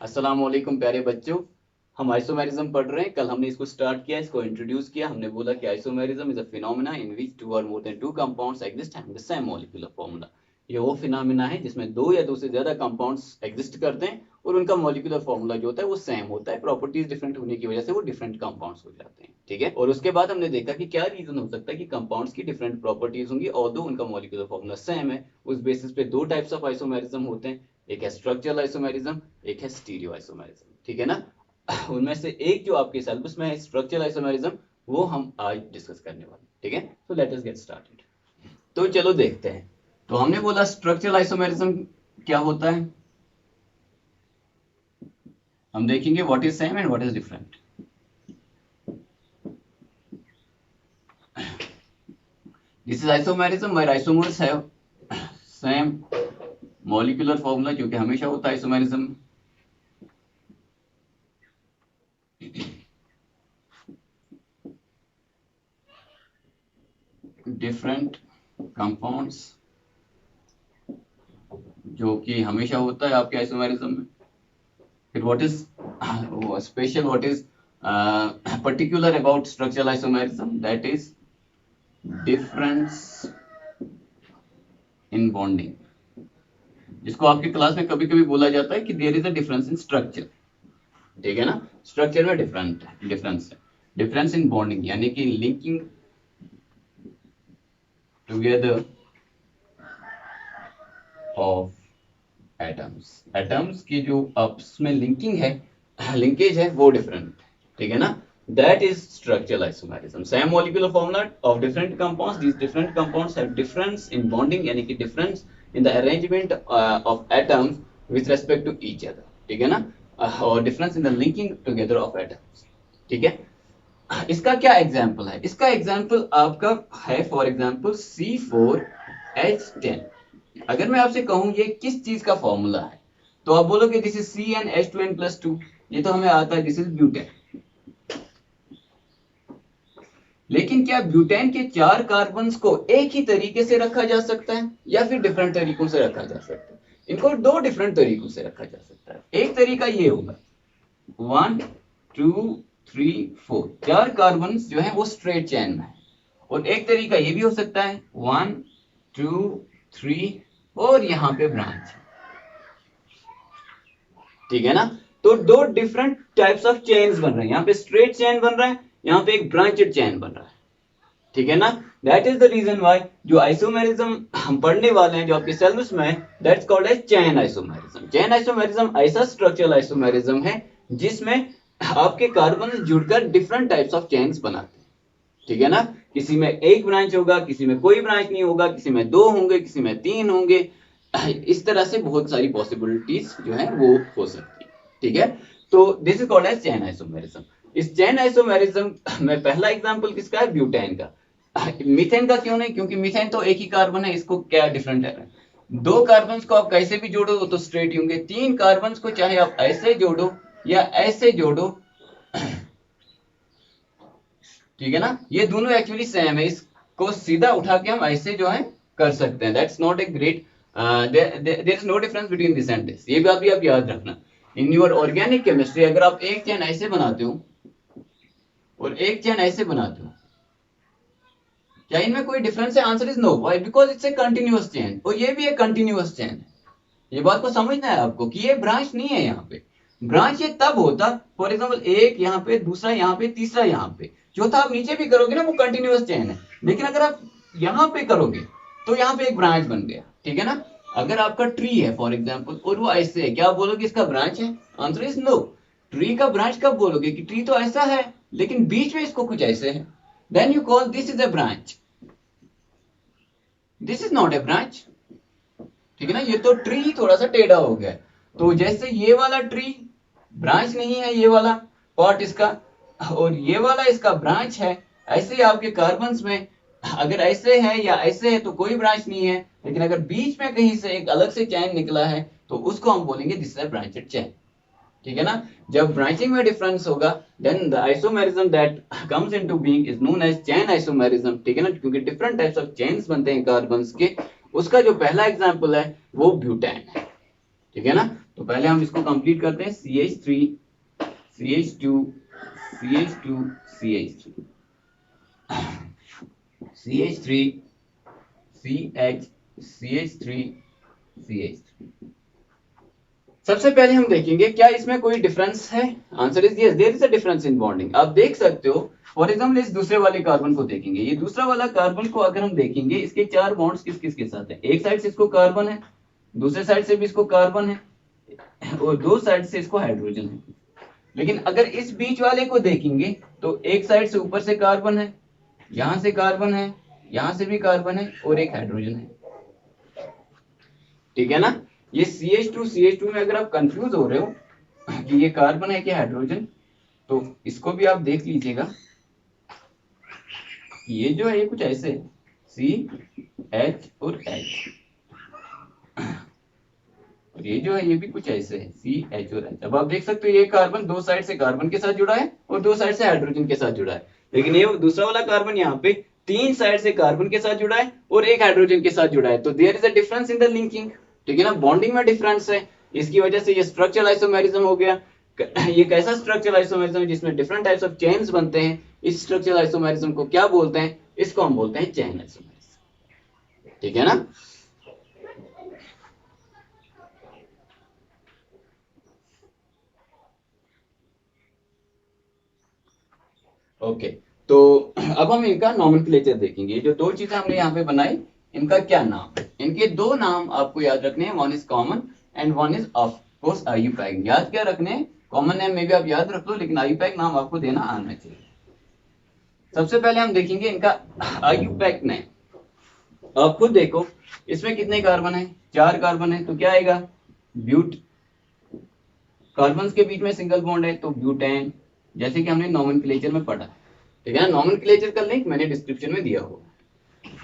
अस्सलाम वालेकुम प्यारे बच्चों। हम आइसोमेरिज्म पढ़ रहे हैं। कल हमने इसको स्टार्ट किया, इसको इंट्रोड्यूस किया। हमने बोला कि isomerism is a phenomena in which two और more than two compounds exist having the same molecular formula. ये वो फिनोमेना है जिसमें दो या दो से ज्यादा कंपाउंड्स एग्जिस्ट करते हैं और उनका मॉलिक्यूलर फॉर्मूला जो होता है वो सेम होता है। प्रॉपर्टीज डिफरेंट होने की वजह से वो डिफरेंट कंपाउंड्स हो जाते हैं, ठीक है। और उसके बाद हमने देखा कि क्या रीजन हो सकता है कि कंपाउंड्स की डिफरेंट प्रॉपर्टीज होंगी और दो उनका मॉलिक्यूलर फॉर्मूला सेम है। उस बेसिस पे दो टाइप्स ऑफ आइसोमेरिज्म होते हैं, एक है स्ट्रक्चरल आइसोमेरिज्म, एक है स्टीरियो आइसोमेरिज्म, ठीक है ना। उनमें से एक जो आपके सिलेबस में है स्ट्रक्चरल आइसोमेरिज्म, वो हम आज डिस्कस करने वाले हैं, ठीक है। तो लेट अस गेट स्टार्टेड। तो चलो देखते हैं। तो हमने बोला स्ट्रक्चरल आइसोमेरिज्म क्या होता है। हम देखेंगे what is same and what is different. This is isomerism where isomers have same molecular formula, जो कि हमेशा होता है आइसोमेरिज्म। डिफरेंट कंपाउंड्स, जो कि हमेशा होता है आपके आइसोमेरिज्म में। फिर what is special, what is particular about structural isomerism, that is difference in bonding, जिसको आपकी क्लास में कभी कभी बोला जाता है कि there is a difference in structure, ठीक है ना। स्ट्रक्चर में डिफरेंस है, डिफरेंस इन बॉन्डिंग यानी कि linking together of atoms. Atoms की जो आपस में लिंकिंग है, लिंकेज है, वो डिफरेंट, ठीक है ना। That is structural isomerism. Same molecular formula of different compounds, these different compounds have difference in bonding यानी कि difference in the arrangement of atoms with respect to each other, ठीक है ना। और difference in the linking together of atoms, ठीक है। इसका क्या एग्जाम्पल है? इसका एग्जाम्पल आपका है फॉर एग्जाम्पल C4H10। अगर मैं आपसे कहूं ये किस चीज का फॉर्मूला है, तो आप बोलोगे दिस इज CnH2n+2। ये तो हमें आता है, दिस इज ब्यूटेन। लेकिन क्या ब्यूटेन के 4 कार्बन्स को एक ही तरीके से रखा जा सकता है या फिर डिफरेंट तरीकों से रखा जा सकता है? इनको दो डिफरेंट तरीकों से रखा जा सकता है। एक तरीका ये होगा 1 2 3 4, 4 कार्बन्स जो है वो स्ट्रेट चेन में है। और एक तरीका ये भी हो सकता है 1 2 3 और यहाँ पे ब्रांच, ठीक है ना। तो दो डिफरेंट टाइप्स ऑफ चेन्स बन रहे हैं। यहाँ पे स्ट्रेट चेन बन रहा है, यहाँ पे एक ब्रांचेड चेन बन रहा है, ठीक है ना। That is the reason why जो आइसोमेरिज्म हम पढ़ने वाले हैं, जो आपके सिलेबस में है, that's called as chain isomerism. Chain isomerism ऐसा स्ट्रक्चरल आइसोमेरिज्म है जिसमें आपके कार्बन जुड़कर डिफरेंट टाइप्स ऑफ चेन्स बनाते हैं, ठीक है ना। किसी में एक ब्रांच होगा, किसी में कोई ब्रांच नहीं होगा, किसी में 2 होंगे, किसी में 3 होंगे। इस तरह से बहुत सारी पॉसिबिलिटीज जो है वो हो सकती है, ठीक है। तो this is called as chain isomerism. इस चेन आइसोमेरिज्म में पहला एग्जांपल किसका है? ब्यूटेन का। मीथेन का क्यों नहीं? क्योंकि मीथेन तो एक ही कार्बन है, इसको क्या डिफरेंट है? 2 कार्बन को आप कैसे भी जोड़ो वो तो स्ट्रेट ही होंगे। 3 कार्बन को चाहे आप ऐसे जोड़ो या ऐसे जोड़ो, ठीक है ना, ये दोनों एक्चुअली सेम है। इसको सीधा उठा के हम ऐसे जो है कर सकते हैं। That's not a great, there is no difference between this and this. ये बात भी आप याद रखना। इन योर ऑर्गेनिक केमिस्ट्री अगर आप एक चेन ऐसे बनाते हो और एक चेन ऐसे बनाते हो, क्या इनमें कोई डिफरेंस है? Answer is no. Why? Because it's a continuous chain और ये भी एक कंटिन्यूअस चेन है। ये बात को समझना है आपको कि ये ब्रांच नहीं है। यहाँ पे ब्रांच ये तब होता, फॉर एग्जाम्पल एक यहाँ पे, दूसरा यहाँ पे, तीसरा यहाँ पे, चौथा आप नीचे भी करोगे ना, वो कंटिन्यूअस चेन है। लेकिन अगर आप यहाँ पे करोगे तो यहाँ पे एक ब्रांच बन गया, ठीक है ना। अगर आपका ट्री है फॉर एग्जाम्पल और वो ऐसे है, क्या बोलोगे इसका ब्रांच है? Answer is no. ट्री का ब्रांच कब बोलोगे कि ट्री तो ऐसा है लेकिन बीच में इसको कुछ ऐसे है, then you call this is a branch. This is not a branch, ठीक है ना। ये तो ट्री थोड़ा सा टेढ़ा हो गया। तो जैसे ये वाला ट्री ब्रांच नहीं है, ये वाला पार्ट इसका, और ये वाला इसका ब्रांच है, ऐसे ही आपके कार्बन्स में अगर ऐसे है या ऐसे है तो कोई ब्रांच नहीं है। लेकिन अगर बीच में कहीं से एक अलग से चैन निकला है तो उसको हम बोलेंगे this is a branched chain, ठीक है ना। जब ब्रांचिंग में डिफरेंस होगा then the isomerism that comes into being is known as chain isomerism, ठीक है ना। क्योंकि डिफरेंट टाइप्स ऑफ चेन्स बनते हैं कार्बन्स के। उसका जो पहला एग्जांपल है वो ब्यूटेन है, ठीक है ना। तो पहले हम इसको कंप्लीट करते हैं, CH3 CH2 CH2 CH3 CH3 CH CH3 CH3। सबसे पहले हम देखेंगे क्या इसमें कोई डिफरेंस है। Answer is yes, there is a difference in bonding. आप देख सकते हो, फॉर एग्जांपल इस दूसरे वाले कार्बन को देखेंगे, ये दूसरा वाला कार्बन को अगर हम देखेंगे, इसके 4 बॉन्ड्स किस किस के साथ है। एक साइड से इसको कार्बन है, दूसरे साइड से भी इसको कार्बन है, और दो साइड से इसको हाइड्रोजन है। लेकिन अगर इस बीच वाले को देखेंगे तो एक साइड से ऊपर से कार्बन है, यहां से कार्बन है, यहां से भी कार्बन है, और एक हाइड्रोजन है। ठीक है ना। ये CH2 में अगर आप कंफ्यूज हो रहे हो कि ये कार्बन है कि हाइड्रोजन, तो इसको भी आप देख लीजिएगा। ये जो है ये कुछ ऐसे है, CH और H, और ये जो है ये भी कुछ ऐसे है, CH और H। अब आप देख सकते हो ये कार्बन दो साइड से कार्बन के साथ जुड़ा है और दो साइड से हाइड्रोजन के साथ जुड़ा है। लेकिन ये दूसरा वाला कार्बन यहाँ पे 3 साइड से कार्बन के साथ जुड़ा है और एक हाइड्रोजन के साथ जुड़ा है। तो there is a difference in the linking. ठीक है ना, बॉन्डिंग में डिफरेंस है, इसकी वजह से ये स्ट्रक्चरल आइसोमेरिज्म हो गया। ये कैसा स्ट्रक्चरल आइसोमेरिज्म है जिसमें डिफरेंट टाइप्स ऑफ चेन्स बनते हैं। इस स्ट्रक्चरल आइसोमेरिज्म को क्या बोलते हैं? इसको हम बोलते हैं चेन आइसोमेरिज्म। ठीक है ना। ओके, तो अब हम इनका नॉमेनक्लेचर देखेंगे। जो दो चीजें हमने यहाँ पे बनाई, इनका क्या नाम। इनके दो नाम आपको याद रखने हैं, one is common and one is of course IUPAC। याद क्या रखने, कॉमन नेम में भी आप याद रख लो, लेकिन IUPAC नाम आपको देना आना चाहिए। सबसे पहले हम देखेंगे इनका IUPAC नेम। आप खुद देखो, इसमें कितने कार्बन है? 4 कार्बन है, तो क्या आएगा? ब्यूट। कार्बन के बीच में सिंगल बॉन्ड है तो ब्यूटेन, जैसे कि हमने नॉमेनक्लेचर में पढ़ा। ठीक है, नॉमेनक्लेचर का लिंक मैंने डिस्क्रिप्शन में दिया होगा।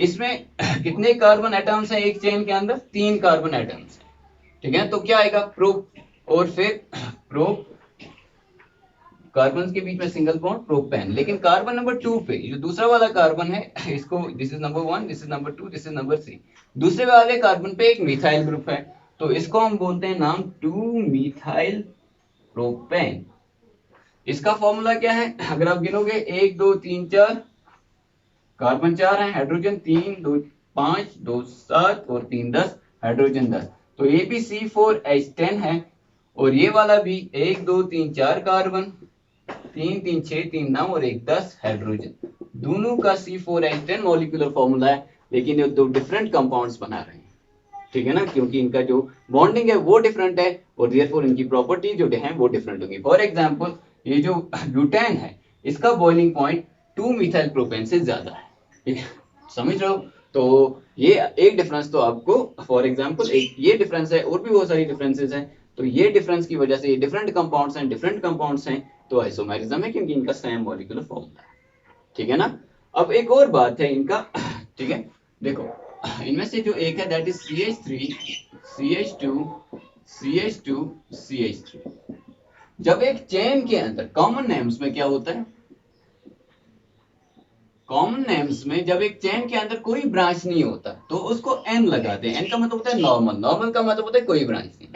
इसमें कितने कार्बन एटम्स हैं एक चेन के अंदर? 3 कार्बन एटम्स हैं। ठीक है, तो क्या आएगा? प्रोप, और फिर प्रोप, कार्बन के बीच में सिंगल बॉन्ड, प्रोपेन। लेकिन कार्बन नंबर 2 पे जो दूसरा वाला कार्बन है, इसको this is number 1, this is number 2, this is number 3। दूसरे वाले कार्बन पे एक मिथाइल ग्रुप है, तो इसको हम बोलते हैं नाम 2 मिथाइल प्रोपेन। इसका फॉर्मूला क्या है? अगर आप गिनोगे 1 2 3 4, कार्बन 4 है, हाइड्रोजन 3 2 5 2 7 और 3 10, हाइड्रोजन 10। तो ये भी C4H10 है, और ये वाला भी 1 2 3 4 कार्बन, 3 3 6 3 9 और 1 10 हाइड्रोजन। दोनों का C4H10 मॉलिक्यूलर फॉर्मूला है, लेकिन ये दो डिफरेंट कंपाउंड्स बना रहे हैं। ठीक है ना, क्योंकि इनका जो बॉन्डिंग है वो डिफरेंट है, और देयरफॉर इनकी प्रॉपर्टी जो है वो डिफरेंट होगी। फॉर एग्जांपल ये जो ब्यूटेन है, इसका बॉइलिंग पॉइंट 2 मिथाइल प्रोपेन से ज्यादा है। ठीक है, समझ रहे हो। तो ये एक डिफरेंस तो आपको, फॉर एग्जांपल एक ये डिफरेंस है, और भी बहुत सारी डिफरेंसेस हैं। तो ये डिफरेंस की वजह से ये डिफरेंट कंपाउंड्स हैं, तो आइसोमेरिज्म है, क्योंकि इनका सेम मॉलिक्यूलर फॉर्मूला है। ठीक है ना। अब एक और बात है इनका, ठीक है, देखो इनमें से जो एक है that is CH3 CH2 CH2 CH3। जब एक चेन के अंदर कॉमन नेम्स में क्या होता है? कॉमन नेम्स में जब एक चेन के अंदर कोई ब्रांच नहीं होता तो उसको N लगाते हैं। N का मतलब होता है नॉर्मल, नॉर्मल का मतलब होता है कोई ब्रांच नहीं।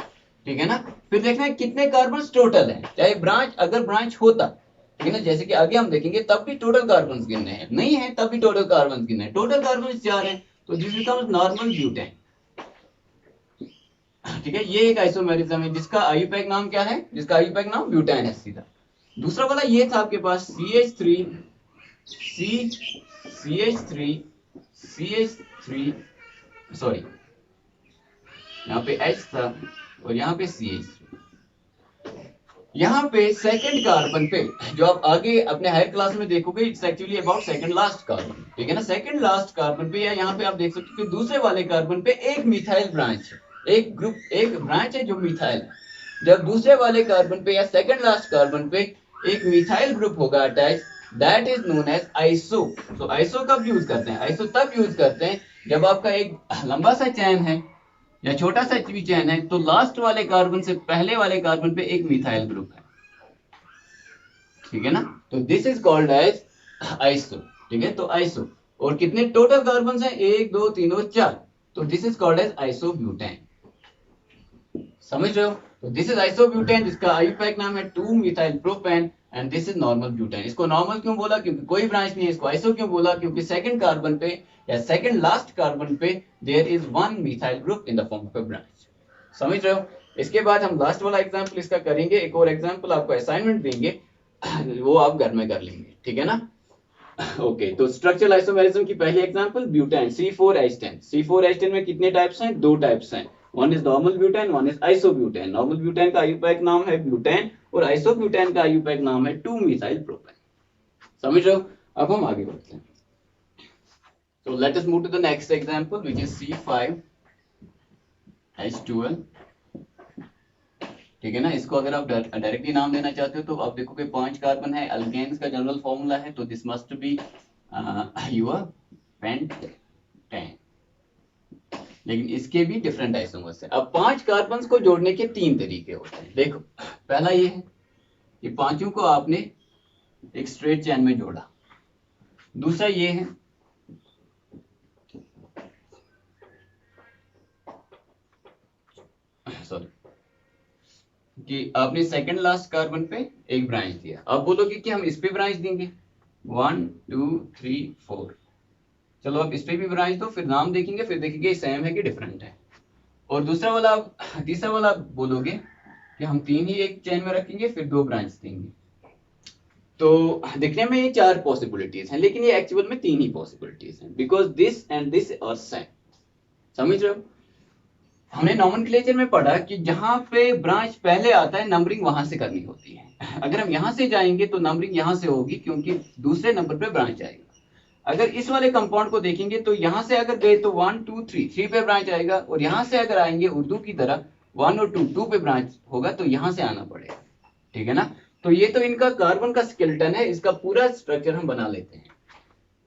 ठीक है ना। फिर देखना है कितने कार्बन टोटल है, चाहे ब्रांच, अगर ब्रांच होता, ठीक है ना, जैसे कि आगे हम देखेंगे, तब भी टोटल कार्बन गिनने हैं, नहीं है तब भी टोटल कार्बन गिनने हैं। टोटल कार्बन 4 है, तो दिस बिकम्स नॉर्मल ब्यूटेन। ठीक है, ये एक आइसोमेरिज्म है जिसका IUPAC नाम क्या है? जिसका IUPAC नाम ब्यूटेन है सीधा। दूसरा वाला ये था आपके पास CH3 CH3 सॉरी, यहाँ पे H था और यहाँ पे CH3। यहाँ पे सेकंड कार्बन पे, जो आप आगे अपने हायर क्लास में देखोगे, it's actually about second last carbon. ठीक है ना, सेकंड लास्ट कार्बन पे, या यहाँ पे आप देख सकते हो कि दूसरे वाले कार्बन पे एक मिथाइल ब्रांच है, एक ग्रुप, एक ब्रांच है जो मिथाइल है। जब दूसरे वाले कार्बन पे या सेकंड लास्ट कार्बन पे एक मिथाइल ग्रुप होगा attach, that is known as iso. तो आइसो कब यूज करते हैं? आइसो तब यूज करते हैं जब आपका एक लंबा सा चैन है या छोटा सा भी चैन है, तो लास्ट वाले कार्बन से पहले वाले कार्बन पे एक मिथाइल ग्रुप है। ठीक है ना, तो this is called as iso. ठीक है, तो आइसो, और कितने टोटल कार्बन हैं? 1 2 3 और 4, तो this is called as isobutane. समझ रहे हो। तो दिस इज आइसोब्यूटेन जिसका आईयूपैक नाम है 2 methyl propane and this is normal butane. इसको नॉर्मल क्यों बोला? क्योंकि कोई ब्रांच नहीं है। इसको आइसो क्यों बोला? क्योंकि सेकंड कार्बन पे या सेकंड लास्ट कार्बन पे there is one methyl group in the form of a branch. समझ रहे हो? इसके बाद हम लास्ट वाला एग्जांपल इसका करेंगे। एक और एग्जांपल आपको असाइनमेंट देंगे, वो आप घर में कर लेंगे, ठीक है ना? ओके, तो स्ट्रक्चरल आइसोमेरिज्म की पहली एग्जांपल ब्यूटेन C4H10। C4H10 में कितने टाइप्स हैं? 2 टाइप्स हैं। One is normal butane, one is isobutane. Normal butane का आईयूपैक नाम है ब्यूटेन और आइसोब्यूटेन का आईयूपैक नाम है 2 मिथाइल प्रोपेन। समझ रहे हो? अब हम आगे बढ़ते हैं। So let us move to the next example which is C5H12। ठीक है ना? इसको अगर आप डायरेक्टली नाम देना चाहते हो तो आप देखोगे 5 कार्बन है, अल्केन्स का जनरल फॉर्मूला है, तो this must be your pentane. लेकिन इसके भी डिफरेंट आइसोमर्स हैं। अब 5 कार्बन्स को जोड़ने के 3 तरीके होते हैं। देखो, पहला ये है कि पांचों को आपने एक स्ट्रेट चेन में जोड़ा। दूसरा ये है सॉरी कि आपने सेकंड लास्ट कार्बन पे एक ब्रांच दिया। अब बोलोगे कि हम इस पे ब्रांच देंगे 1 2 3 4। चलो अब इस पे भी ब्रांच दो, फिर नाम देखेंगे, फिर देखेंगे सेम है कि डिफरेंट है। और तीसरा वाला बोलोगे कि हम 3 ही एक चेन में रखेंगे, फिर 2 ब्रांच देंगे। तो देखने में ये 4 पॉसिबिलिटीज हैं, लेकिन ये एक्चुअल में 3 ही पॉसिबिलिटीज हैं, because this and this are same. समझ रहे हो? हमने नॉमेनक्लेचर में पढ़ा कि जहां पे ब्रांच पहले आता है नंबरिंग वहां से करनी होती है। अगर हम यहां से जाएंगे तो नंबरिंग यहां से होगी, क्योंकि दूसरे नंबर पे ब्रांच आएगा। अगर इस वाले कंपाउंड को देखेंगे तो यहां से अगर गए तो 1 2 3 पे ब्रांच आएगा, और यहां से अगर आएंगे उर्दू की तरह 1 और 2 पे ब्रांच होगा, तो यहां से आना पड़ेगा। ठीक है ना? तो ये तो इनका कार्बन का स्केलेटन है, इसका पूरा स्ट्रक्चर हम बना लेते हैं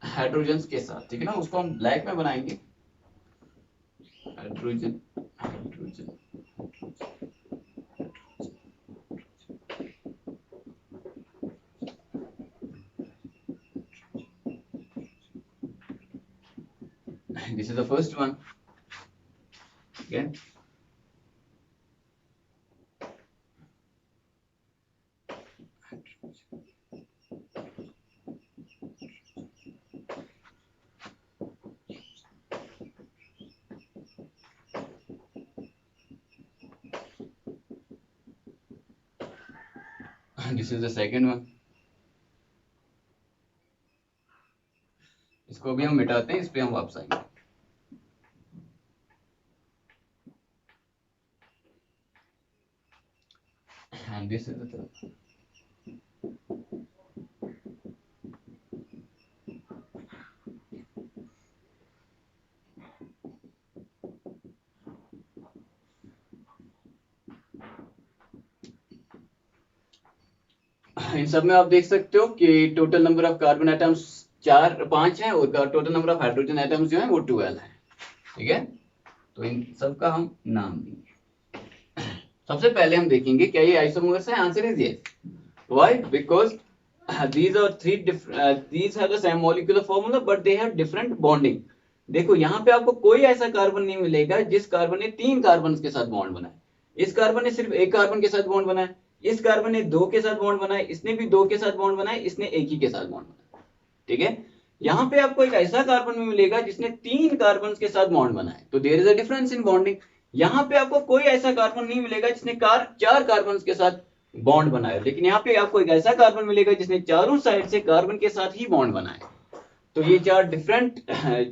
हाइड्रोजन के साथ। ठीक है ना? उसको हम ब्लैक में बनाएंगे। Hydrogen hydrogen this is the first one. Okay, this is the second one. इसको भी हम मिटाते हैं, इस पे हम वापस आएंगे। And this is the third. इन सब में आप देख सकते हो कि total number of carbon atoms 5 है, और total number of hydrogen atoms जो है वो 12 है। ठीक है? तो इन सब का हम नाम देंगे। सबसे पहले हम देखेंगे क्या ये आइसोमर्स है। Answer is yes. Why? Because these are three different these have the same molecular formula but they have different bonding। देखो यहाँ पे आपको कोई ऐसा कार्बन नहीं मिलेगा जिस कार्बन ने 3 कार्बन के साथ बॉन्ड बनाए। इस कार्बन ने सिर्फ एक कार्बन के साथ बॉन्ड बनाया, इस कार्बन ने 2 के साथ बॉन्ड बनाए, इसने भी 2 के साथ बॉन्ड बनाए, इसने एक ही के साथ बॉन्ड बनाया। ठीक है? यहाँ पे आपको एक ऐसा कार्बन भी मिलेगा जिसने 3 कार्बन के साथ बॉन्ड बनाए, तो there is a difference in bonding. यहाँ पे आपको कोई ऐसा कार्बन नहीं मिलेगा जिसने 4 कार्बन के साथ बॉन्ड बनाया, लेकिन यहाँ पे आपको एक ऐसा कार्बन मिलेगा जिसने चारों साइड से कार्बन के साथ ही बॉन्ड बनाया। तो ये 4 डिफरेंट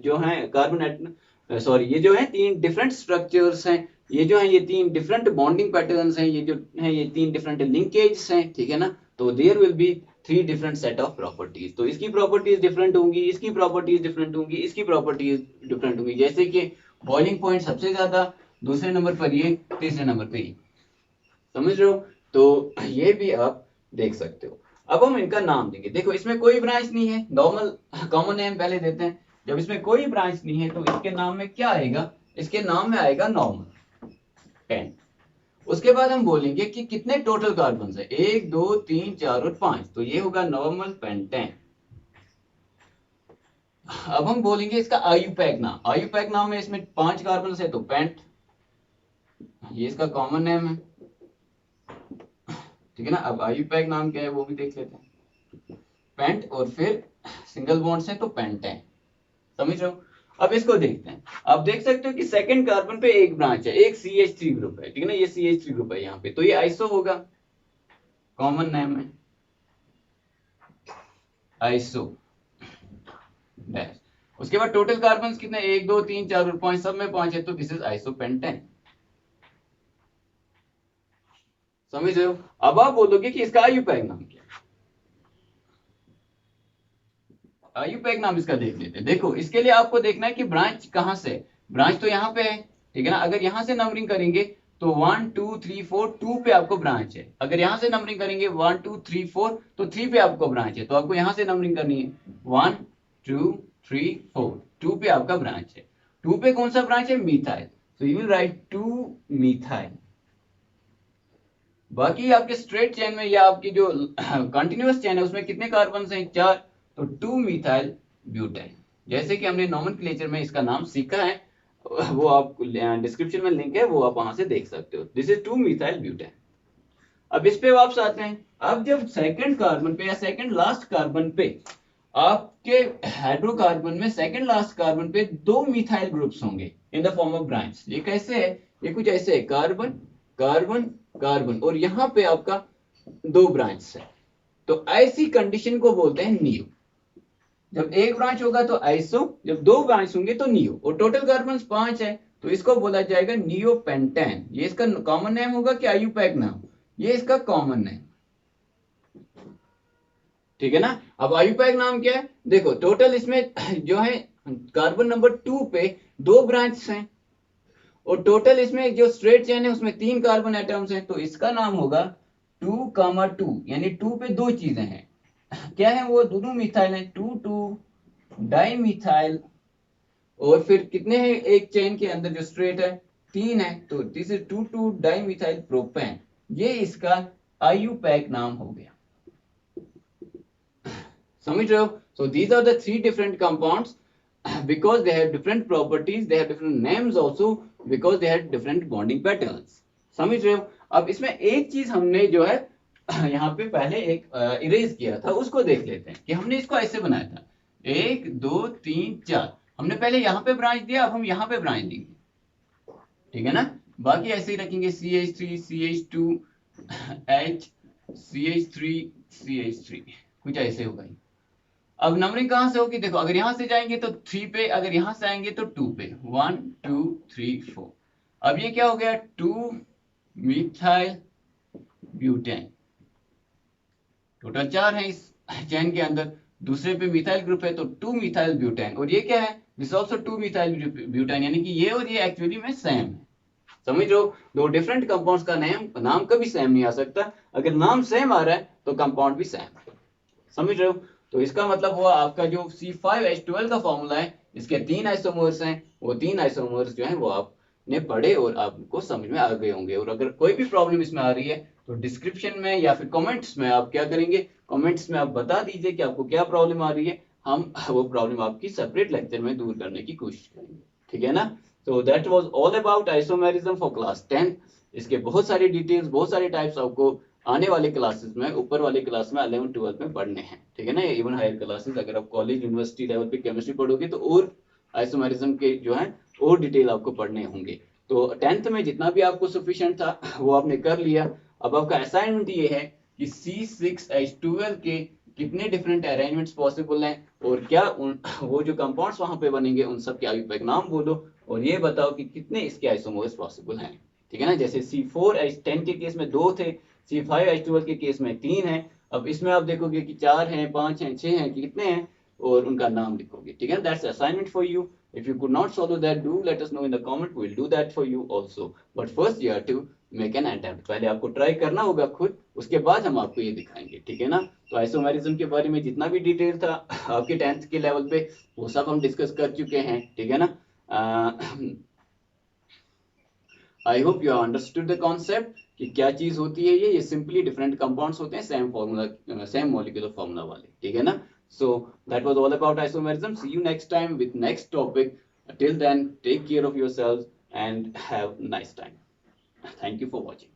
जो है कार्बन सॉरी ये जो है 3 डिफरेंट स्ट्रक्चर्स हैं, ये जो है ये 3 डिफरेंट बॉन्डिंग पैटर्न्स हैं, ये जो है ये 3 डिफरेंट लिंकेजेस हैं। ठीक है ना? तो there will be 3 different set of properties. तो इसकी प्रॉपर्टीज डिफरेंट होंगी, इसकी प्रॉपर्टीज डिफरेंट होंगी, इसकी प्रॉपर्टीज डिफरेंट होंगी। जैसे कि बॉइलिंग पॉइंट सबसे ज्यादा, दूसरे नंबर पर ये, तीसरे नंबर पर ये। समझ रहे हो? तो ये भी आप देख सकते हो। अब हम इनका नाम देंगे। देखो इसमें कोई ब्रांच नहीं है, नॉर्मल कॉमन नेम पहले देते हैं। जब इसमें कोई ब्रांच नहीं है तो इसके नाम में क्या आएगा? इसके नाम में आएगा नॉर्मल 10। उसके बाद हम बोलेंगे कि कितने टोटल कार्बन है, 1 2 3 4 और 5, तो ये होगा नॉर्मल पेंटेन। अब हम बोलेंगे इसका आईयूपैक नाम। आईयूपैक नाम है, इसमें 5 कार्बन है तो पेंट, ये इसका कॉमन नेम है। ठीक है ना। अब आईयूपैक नाम क्या है वो भी देख लेते हैं। पेंट और फिर सिंगल बॉन्ड्स हैं तो पेंटेन, समझ रहे हो। अब इसको देखते हैं। आप देख सकते हो कि सेकंड कार्बन पे एक ब्रांच है, एक CH3 ग्रुप है, ठीक है ना, ये CH3 ग्रुप है यहाँ पे, तो ये आइसो होगा, कॉमन नेम है आइसो डैश। उसके बाद टोटल कार्बन कितने, 1 2 3 4 और 5, सब में 5 है, तो दिस इज आइसोपेंटेन, समझ रहे हो। अब आप बोलोगे कि इसका आईयूपैक नाम क्या है। आईयूपैक नाम इसका देख लेते हैं। देखो इसके लिए आपको देखना है कि ब्रांच कहां से, ब्रांच तो यहाँ पे है, ठीक है ना। अगर यहां से नंबरिंग करेंगे तो 1 2 3 4 2 पे आपको ब्रांच है। अगर यहां से नंबरिंग करेंगे 1 2 3 4 तो 3 पे आपको ब्रांच है, तो आपको यहां से नंबरिंग करनी है 1 2 3 4, 2 पे आपका ब्रांच है। 2 पे कौन सा ब्रांच है, methyl, so you will write 2 methyl। बाकी आपके स्ट्रेट चेन में या आपकी जो कंटिन्यूअस चेन है उसमें कितने कार्बन हैं, 4, तो 2 मिथाइल ब्यूटेन। जैसे कि हमने नॉमेनक्लेचर में इसका नाम सीखा है, वो आप डिस्क्रिप्शन में लिंक है, वो आप वहां से देख सकते हो। This is 2 methyl butane. अब इस पे वापस आते हैं। अब जब सेकंड कार्बन पे या सेकंड लास्ट कार्बन पे आपके हाइड्रोकार्बन में सेकंड लास्ट कार्बन पे 2 मिथाइल ग्रुप्स होंगे इन द फॉर्म ऑफ ब्रांच। ये कैसे है, ये कुछ ऐसे है, कार्बन कार्बन कार्बन, और यहाँ पे आपका 2 ब्रांच है, तो ऐसी कंडीशन को बोलते हैं नियो। जब एक ब्रांच होगा तो आइसो, जब 2 ब्रांच होंगे तो नियो, और टोटल कार्बन 5 है तो इसको बोला जाएगा नियो पेंटेन। ये इसका कॉमन नेम होगा कि आईयूपैक नाम, ये इसका कॉमन नेम, ठीक है ना। अब आईयूपैक नाम क्या है, देखो टोटल इसमें जो है कार्बन नंबर 2 पे 2 ब्रांच हैं, और टोटल इसमें जो स्ट्रेट चेन है उसमें 3 कार्बन एटम्स हैं, तो इसका नाम होगा 2, 2, यानी 2 पे 2 चीजें हैं। क्या है वो, दोनों मिथाइल हैं, 2 डाई मिथाइल, और फिर कितने हैं एक चेन के अंदर जो स्ट्रेट है, 3 है, तो this is 2 di methyl propane. ये इसका आईयूपैक नाम हो गया, समझ रहे हो। So these are the 3 different compounds because they have different properties, they have different names also because they have different bonding patterns, समझ रहे हो। अब इसमें एक चीज हमने जो है यहाँ पे पहले एक इरेज किया था, उसको देख लेते हैं कि हमने इसको ऐसे बनाया था 1 2 3 4, हमने पहले यहाँ पे ब्रांच दिया, अब हम यहाँ पे ब्रांच देंगे, ठीक है ना। बाकी ऐसे ही रखेंगे CH3 CH2 H CH3 CH3, कुछ ऐसे होगा। अब नंबरिंग कहां से होगी, देखो अगर यहां से जाएंगे तो 3 पे, अगर यहां से आएंगे तो 2 पे, 1 2 3 4। अब ये क्या हो गया, 2 मिथाइल ब्यूटेन, टोटल 4 है इस चेन के अंदर, दूसरे पे मिथाइल ग्रुप है तो 2 मिथाइल ब्यूटेन, और ये क्या है, दिस आल्सो 2 मिथाइल ब्यूटेन, यानी कि ये और ये एक्चुअली में सेम है, समझ लो। दो डिफरेंट कंपाउंड्स का नाम कभी सेम नहीं आ सकता, अगर नाम सेम आ रहा है तो कंपाउंड भी सेम है, समझ रहे हो। तो इसका मतलब हुआ आपका जो C5H12 का फॉर्मूला है, इसके 3 आइसोमर्स हैं, वो 3 आइसोमर्स जो हैं वो आपने पढ़े और आपको समझ में आ गए होंगे। और अगर कोई भी प्रॉब्लम इसमें आ रही है तो डिस्क्रिप्शन में या फिर कमेंट्स में आप क्या करेंगे, कमेंट्स में आप बता दीजिए कि आपको क्या प्रॉब्लम आ रही है, हम वो प्रॉब्लम आपकी सेपरेट लेक्चर में दूर करने की कोशिश करेंगे, ठीक है ना। तो that was all about isomerism for class 10। इसके बहुत सारी डिटेल्स, बहुत सारे टाइप्स आपको आने वाले क्लासेस में, ऊपर वाले क्लास में 11 12 में पढ़ने हैं, ठीक है ना। इवन हायर क्लासेस, अगर आप कॉलेज यूनिवर्सिटी लेवल पे केमिस्ट्री पढ़ोगे तो और आइसोमेरिज्म के जो है और डिटेल आपको पढ़ने होंगे। तो 10th में जितना भी आपको सफिशिएंट था वो आपने कर लिया। अब आपका असाइनमेंट ये है कि C6H12 के कितने डिफरेंट अरेंजमेंट्स पॉसिबल हैं, और क्या वो जो कंपाउंड्स वहां पे बनेंगे उन सब के आईयूपैक नाम बोलो, और ये बताओ कि कितने इसके आइसोमर्स पॉसिबल हैं, ठीक है ना। जैसे C4H10 के केस में 2 थे, C5H12 के केस में 3 है। अब इसमें आप देखोगे कि 4 हैं, 5 हैं, 6 हैं, कि कितने हैं, और उनका नाम लिखोगे, ठीक है। That's assignment for you. If you could not follow that, do let us know in the comment. We'll do that for you also. But first you have to make an attempt. पहले आपको try करना होगा खुद, उसके बाद हम आपको ये दिखाएंगे, ठीक है ना। तो आइसोमेरिज्म के बारे में जितना भी डिटेल था आपके 10th के लेवल पे, वो सब हम डिस्कस कर चुके हैं, ठीक है ना। I hope you understood the concept कि क्या चीज होती है ये सिंपली डिफरेंट कंपाउंड्स होते हैं same formula, same molecular formula वाले, ठीक है ना। So that was all about isomerism. See you next time with next topic. Till then, take care of yourselves and have a nice time. Thank you for watching.